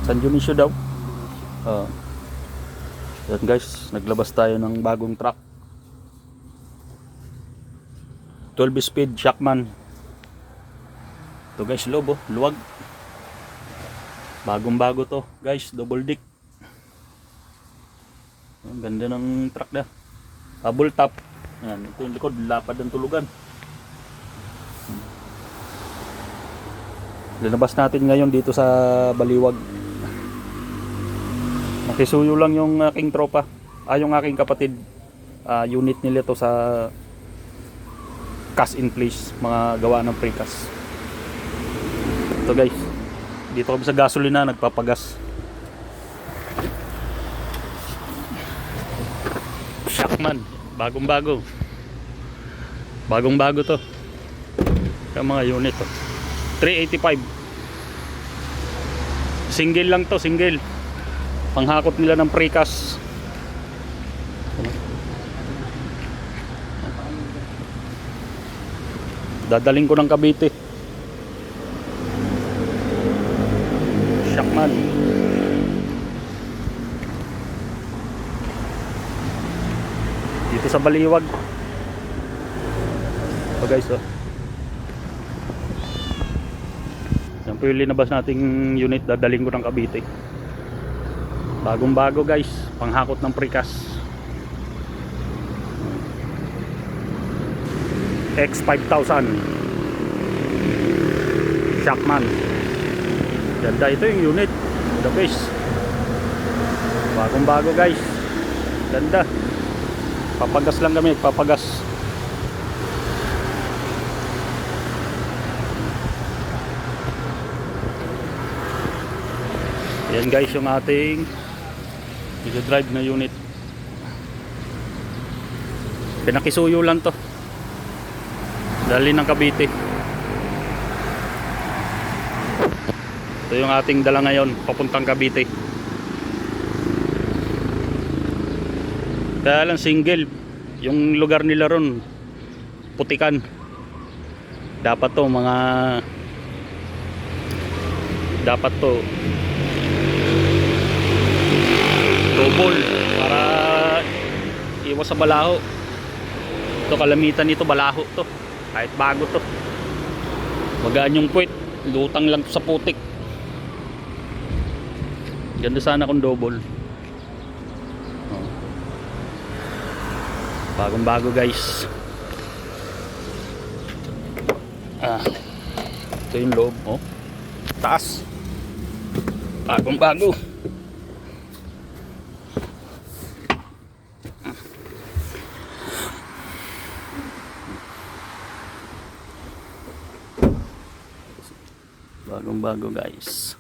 San Dionisio daw. Uh, Yan guys, naglabas tayo ng bagong truck. 12 speed Shackman. Ito guys, loob oh, luwag. Bagong bago to guys, double deck. Ang ganda ng truck na. Double top. Yan, ito yung likod, lapad ng tulugan. Linabas natin ngayon dito sa Baliwag. Nakisuyo lang yung aking tropa. Yung aking kapatid. Unit nila to sa cast in place, mga gawa ng precast. Ito guys, dito kami sa gasolina nagpapagas. Shackman, bagong bago to. Yung mga unit to 385. Single lang to, single. Panghakot nila ng precast. Dadaling ko ng Cavite. Shackman. Dito sa Baliwag. So guys, oh. Yan po yung linabas nating unit, dadaling ko ng Cavite. Bagong bago guys, panghakot ng precast. X5000 Shackman. Ganda ito yung unit, the best. Bagong bago guys, ganda. Papagas lang kami, papagas. Yan guys yung ating i-drive na unit. Pinakisuyo lang to, dali ng Cavite. Ito yung ating dala ngayon papuntang Cavite. Kaya lang single. Yung lugar nila ron Putikan. Dapat to double para iwas sa balaho. Ito kalamitan nito balaho to. Kahit bago to, magaan yung puwit, lutang lang to sa putik. Ganda sana kung double. Bagong bago guys. Ito yung loob, oh. Taas. Bagong bago. Bagong bago guys.